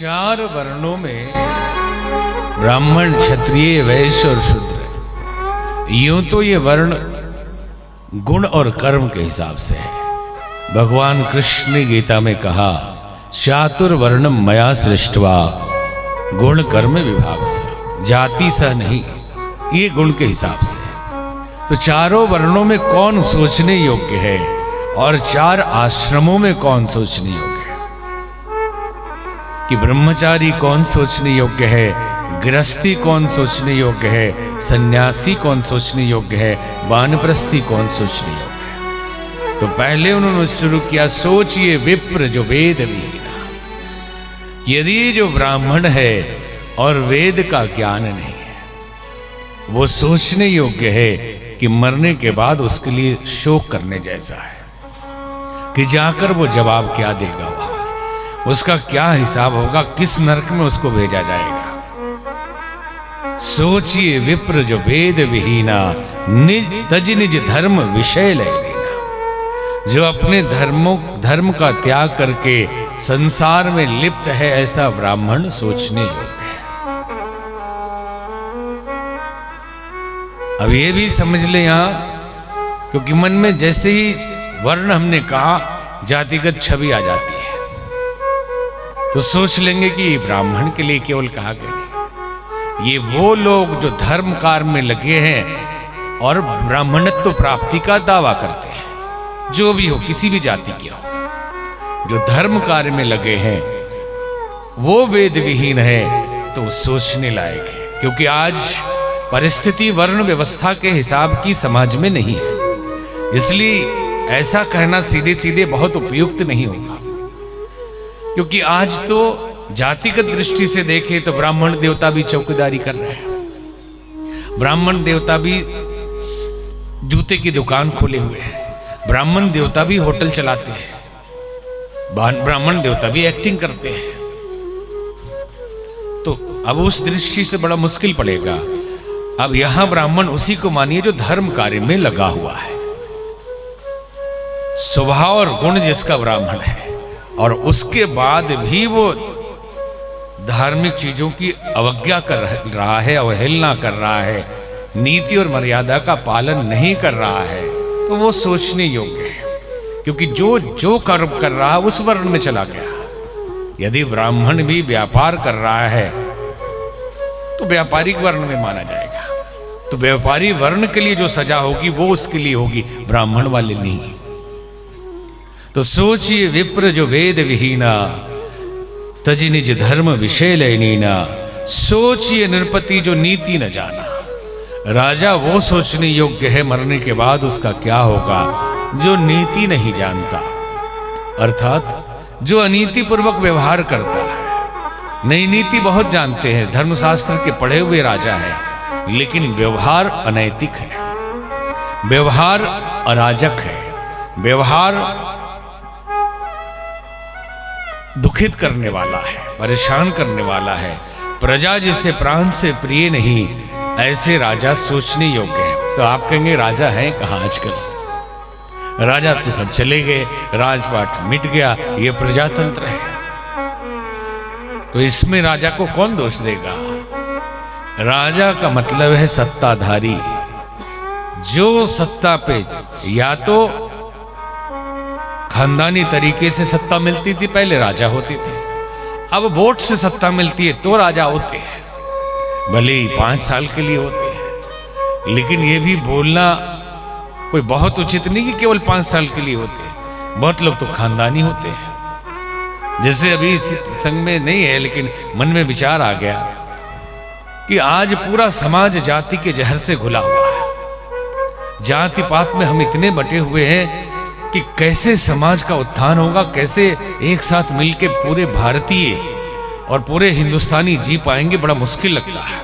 चार वर्णों में ब्राह्मण, क्षत्रिय, वैश्य और शूद्र, यूं तो ये वर्ण गुण और कर्म के हिसाब से है। भगवान कृष्ण ने गीता में कहा, चातुर्वर्णम मया सृष्टवा गुण कर्म विभाग से, जाति सा नहीं, ये गुण के हिसाब से है। तो चारों वर्णों में कौन सोचने योग्य है और चार आश्रमों में कौन सोचने योग्य है? कि ब्रह्मचारी कौन सोचने योग्य है, गृहस्थी कौन सोचने योग्य है, सन्यासी कौन सोचने योग्य है, वानप्रस्थी कौन सोचने योग्य है? तो पहले उन्होंने शुरू किया, सोचिए विप्र जो वेद विहीना। यदि जो ब्राह्मण है और वेद का ज्ञान नहीं है, वो सोचने योग्य है कि मरने के बाद उसके लिए शोक करने जैसा है कि जाकर वो जवाब क्या देगा, वहां उसका क्या हिसाब होगा, किस नरक में उसको भेजा जाएगा। सोचिए विप्र जो वेद विहीना, तज निज धर्म विषय ले लेना। जो अपने धर्म का त्याग करके संसार में लिप्त है, ऐसा ब्राह्मण सोचने योग्य है। अब ये भी समझ ले यहां, क्योंकि मन में जैसे ही वर्ण हमने कहा, जातिगत छवि आ जाती है, तो सोच लेंगे कि ब्राह्मण के लिए केवल कहा गया। ये वो लोग जो धर्म कार्य में लगे हैं और ब्राह्मणत्व प्राप्ति का दावा करते हैं, जो भी हो, किसी भी जाति के हो, जो धर्म कार्य में लगे हैं, वो वेद विहीन है, तो सोचने लायक है। क्योंकि आज परिस्थिति वर्ण व्यवस्था के हिसाब की समाज में नहीं है, इसलिए ऐसा कहना सीधे सीधे बहुत उपयुक्त नहीं होगा। क्योंकि आज तो जातिगत दृष्टि से देखें तो ब्राह्मण देवता भी चौकीदारी कर रहे हैं, ब्राह्मण देवता भी जूते की दुकान खोले हुए हैं, ब्राह्मण देवता भी होटल चलाते हैं, ब्राह्मण देवता भी एक्टिंग करते हैं। तो अब उस दृष्टि से बड़ा मुश्किल पड़ेगा। अब यहां ब्राह्मण उसी को मानिए जो धर्म कार्य में लगा हुआ है, स्वभाव और गुण जिसका ब्राह्मण है, और उसके बाद भी वो धार्मिक चीजों की अवज्ञा कर रहा है, अवहेलना कर रहा है, नीति और मर्यादा का पालन नहीं कर रहा है, तो वो सोचने योग्य है। क्योंकि जो कर्म कर रहा है उस वर्ण में चला गया। यदि ब्राह्मण भी व्यापार कर रहा है तो व्यापारिक वर्ण में माना जाएगा। तो व्यापारी वर्ण के लिए जो सजा होगी वो उसके लिए होगी, ब्राह्मण वाले नहीं। तो सोचिए विप्र जो वेद विहीना, तज निज धर्म विषय लेनीना। सोचिए नृपति जो नीति न जाना। राजा वो सोचने योग्य है मरने के बाद उसका क्या होगा, जो नीति नहीं जानता, अर्थात जो अनीति पूर्वक व्यवहार करता है। नई नीति बहुत जानते हैं, धर्मशास्त्र के पढ़े हुए राजा है, लेकिन व्यवहार अनैतिक है, व्यवहार अराजक है, व्यवहार दुखित करने वाला है, परेशान करने वाला है। प्रजा जिसे प्राण से प्रिय नहीं, ऐसे राजा सोचने योग्य है। तो आप कहेंगे राजा हैं कहां आजकल? राजा तो सब चले गए, राजपाट मिट गया, ये प्रजातंत्र है। तो इसमें राजा को कौन दोष देगा? राजा का मतलब है सत्ताधारी, जो सत्ता पे या तो खानदानी तरीके से सत्ता मिलती थी, पहले राजा होते थे, अब वोट से सत्ता मिलती है तो राजा होते हैं, भले ही 5 साल के लिए होते हैं। लेकिन ये भी बोलना कोई बहुत उचित नहीं कि केवल 5 साल के लिए होते हैं, बहुत लोग तो खानदानी होते हैं। जैसे अभी इस प्रसंग में नहीं है, लेकिन मन में विचार आ गया कि आज पूरा समाज जाति के जहर से घुला हुआ है। जाति पात में हम इतने बटे हुए हैं कि कैसे समाज का उत्थान होगा, कैसे एक साथ मिलके पूरे भारतीय और पूरे हिंदुस्तानी जी पाएंगे, बड़ा मुश्किल लगता है।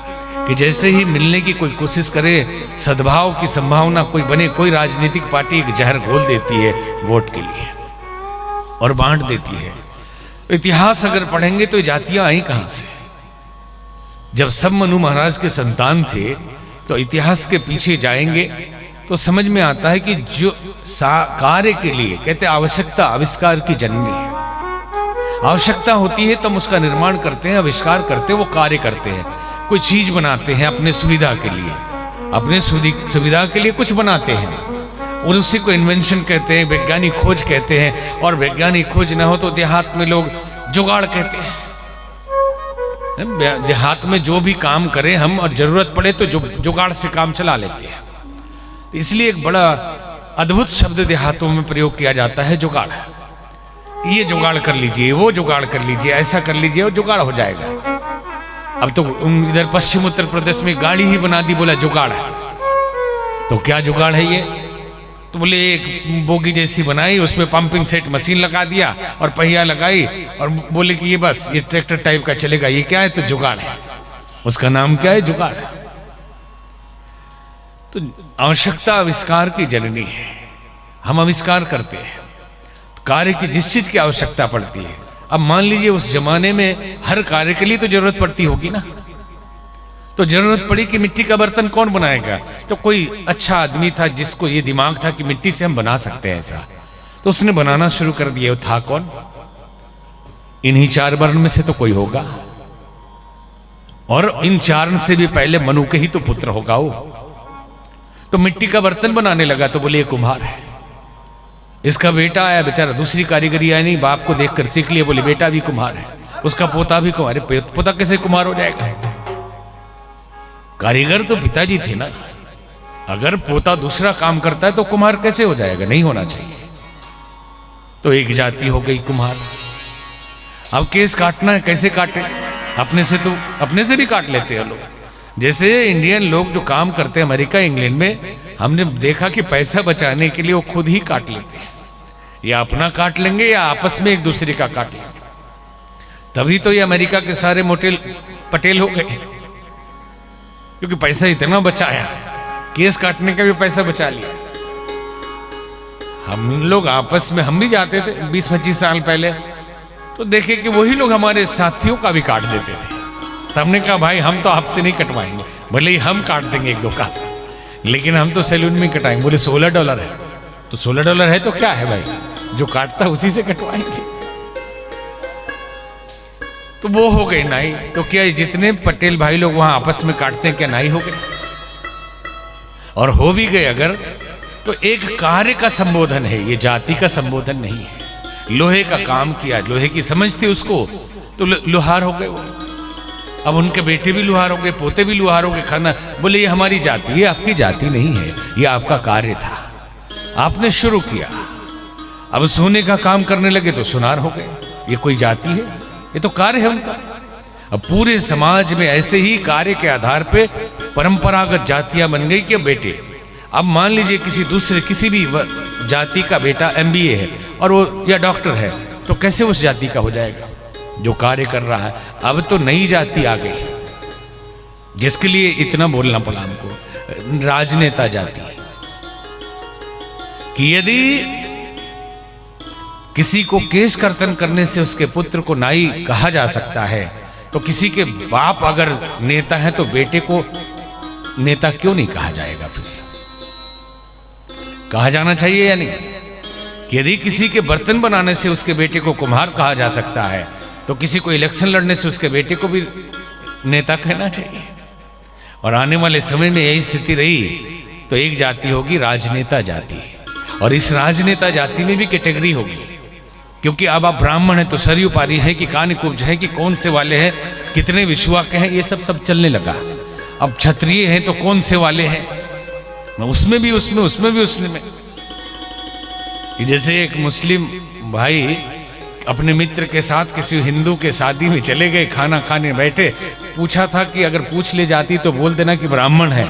कि जैसे ही मिलने की कोई कोशिश करे, सद्भाव की संभावना कोई बने, कोई राजनीतिक पार्टी एक जहर घोल देती है वोट के लिए और बांट देती है। तो इतिहास अगर पढ़ेंगे तो जातियां आई कहां से? जब सब मनु महाराज के संतान थे, तो इतिहास के पीछे जाएंगे तो समझ में आता है कि जो कार्य के लिए कहते आवश्यकता आविष्कार की जननी है। आवश्यकता होती है तो हम उसका निर्माण करते हैं, आविष्कार करते हैं, वो कार्य करते हैं, कोई चीज बनाते हैं अपने सुविधा के लिए, अपने सुविधा के लिए कुछ बनाते हैं और उसी को इन्वेंशन कहते हैं, वैज्ञानिक खोज कहते हैं। और वैज्ञानिक खोज ना हो तो देहात में लोग जुगाड़ कहते हैं। देहात में जो भी काम करें हम और जरूरत पड़े तो जुगाड़ से काम चला लेते हैं। इसलिए एक बड़ा अद्भुत शब्द देहातों में प्रयोग किया जाता है, जुगाड़। ये जुगाड़ कर लीजिए, वो जुगाड़ कर लीजिए, ऐसा कर लीजिए और जुगाड़ हो जाएगा। अब तो इधर पश्चिम उत्तर प्रदेश में गाड़ी ही बना दी, बोला जुगाड़ है। तो क्या जुगाड़ है ये? तो बोले एक बोगी जैसी बनाई, उसमें पंपिंग सेट मशीन लगा दिया और पहिया लगाई और बोले कि ये बस ये ट्रैक्टर टाइप का चलेगा। ये क्या है? तो जुगाड़ है। उसका नाम क्या है? जुगाड़। तो आवश्यकता आविष्कार की जननी है। हम आविष्कार करते हैं कार्य की, जिस चीज की आवश्यकता पड़ती है। अब मान लीजिए उस जमाने में हर कार्य के लिए तो जरूरत पड़ती होगी ना, तो जरूरत पड़ी कि मिट्टी का बर्तन कौन बनाएगा? तो कोई अच्छा आदमी था जिसको ये दिमाग था कि मिट्टी से हम बना सकते हैं ऐसा, तो उसने बनाना शुरू कर दिया। वो था कौन? इन्हीं 4 वर्ण में से तो कोई होगा, और इन 4 से भी पहले मनु के ही तो पुत्र होगा वो। तो मिट्टी का बर्तन बनाने लगा तो बोले ये कुम्हार है। इसका बेटा आया, बेचारा दूसरी कारीगरी आई नहीं, बाप को देखकर सीख लिया, बोले बेटा भी कुम्हार है, उसका पोता भी कुम्हार है। पोता कैसे कुम्हार हो जाएगा? कारीगर तो पिताजी थे ना। अगर पोता दूसरा काम करता है तो कुम्हार कैसे हो जाएगा? नहीं होना चाहिए। तो एक जाति हो गई कुम्हार। अब केस काटना है, कैसे काटे? अपने से तो अपने से भी काट लेते हैं लोग। जैसे इंडियन लोग जो काम करते हैं अमेरिका इंग्लैंड में, हमने देखा कि पैसा बचाने के लिए वो खुद ही काट लेते हैं, या अपना काट लेंगे या आपस में एक दूसरे का काट लेंगे। तभी तो ये अमेरिका के सारे मोटेल पटेल हो गए, क्योंकि पैसा इतना बचाया, केस काटने का भी पैसा बचा लिया। हम लोग आपस में, हम भी जाते थे 20-25 साल पहले, तो देखे कि वही लोग हमारे साथियों का भी काट देते थे। तो हमने कहा भाई हम तो आपसे नहीं कटवाएंगे, भले ही हम काट देंगे 1-2 का, लेकिन हम तो सैलून में कटाएंगे। बोले $16 है। तो $16 है तो क्या है भाई, जो काटता उसी से कटवाएंगे। तो वो हो गए नाई। तो क्या जितने पटेल भाई लोग वहां आपस में काटते हैं, क्या नाई हो गए? और हो भी गए अगर, तो एक कार्य का संबोधन है, ये जाति का संबोधन नहीं है। लोहे का काम किया, लोहे की समझ थी उसको, तो लोहार हो गए वो। अब उनके बेटे भी लुहार हो गए, पोते भी लुहार हो गए। खाना बोले ये हमारी जाति, ये आपकी जाति नहीं है, ये आपका कार्य था, आपने शुरू किया। अब सोने का काम करने लगे तो सुनार हो गए। ये कोई जाति है? ये तो कार्य है उनका। अब पूरे समाज में ऐसे ही कार्य के आधार पे परंपरागत जातियां बन गई कि बेटे, अब मान लीजिए किसी भी जाति का बेटा MBA है और वो या डॉक्टर है, तो कैसे उस जाति का हो जाएगा जो कार्य कर रहा है? अब तो नई जाति आ गई जिसके लिए इतना बोलना पड़ा हमको, राजनेता जाति, कि यदि किसी को केस कर्तन करने से उसके पुत्र को नाई कहा जा सकता है, तो किसी के बाप अगर नेता है तो बेटे को नेता क्यों नहीं कहा जाएगा? फिर कहा जाना चाहिए या नहीं? यदि किसी के बर्तन बनाने से उसके बेटे को कुम्हार कहा जा सकता है, तो किसी को इलेक्शन लड़ने से उसके बेटे को भी नेता कहना चाहिए। और आने वाले समय में यही स्थिति रही तो एक जाति होगी राजनेता जाति, और इस राजनेता जाति में भी कैटेगरी होगी, क्योंकि अब आप ब्राह्मण हैं तो सरयू पारी है कि कानिकुब्ज है कि कौन से वाले हैं, कितने विश्वा के हैं, ये सब चलने लगा। अब क्षत्रिय हैं तो कौन से वाले हैं, उसमें भी उसमें जैसे एक मुस्लिम भाई अपने मित्र के साथ किसी हिंदू के शादी में चले गए, खाना खाने बैठे, पूछा था कि अगर पूछ ले जाती तो बोल देना कि ब्राह्मण है।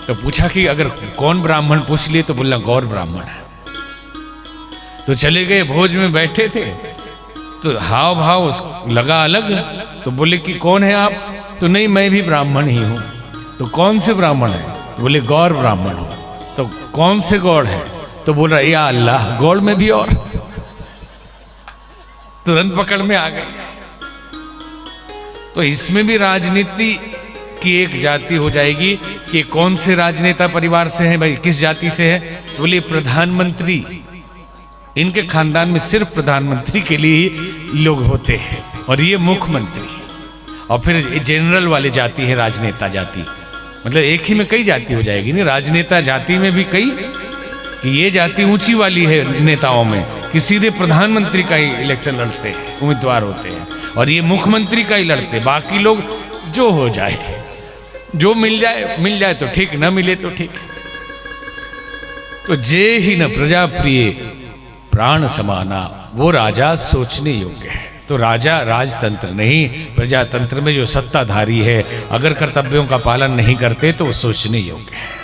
तो पूछा कि अगर कौन ब्राह्मण, पूछ लिए तो बोलना गौर ब्राह्मण है। तो चले गए, भोज में बैठे थे तो हाव भाव लगा अलग, तो बोले कि कौन है आप? तो नहीं मैं भी ब्राह्मण ही हूँ। तो कौन से ब्राह्मण है? तो बोले गौर ब्राह्मण हूँ। तो कौन से गौड़ है? तो बोल रहा या अल्लाह, गौड़ में भी और, तुरंत पकड़ में आ गए। तो इसमें भी राजनीति की एक जाति हो जाएगी कि कौन से राजनेता परिवार से है भाई, किस जाति से है? बोले प्रधानमंत्री, इनके खानदान में सिर्फ प्रधानमंत्री के लिए लोग होते हैं और ये मुख्यमंत्री, और फिर जनरल वाली जाति है राजनेता जाति। मतलब एक ही में कई जाति हो जाएगी नहीं, राजनेता जाति में भी कई, कि ये जाति ऊंची वाली है नेताओं में कि सीधे प्रधानमंत्री का ही इलेक्शन लड़ते हैं, उम्मीदवार होते हैं, और ये मुख्यमंत्री का ही लड़ते, बाकी लोग जो हो जाए, जो मिल जाए तो ठीक, न मिले तो ठीक। तो जे ही न प्रजा प्रिय प्राण समाना, वो राजा सोचने योग्य है। तो राजा राजतंत्र नहीं, प्रजातंत्र में जो सत्ताधारी है अगर कर्तव्यों का पालन नहीं करते तो वो सोचने योग्य है।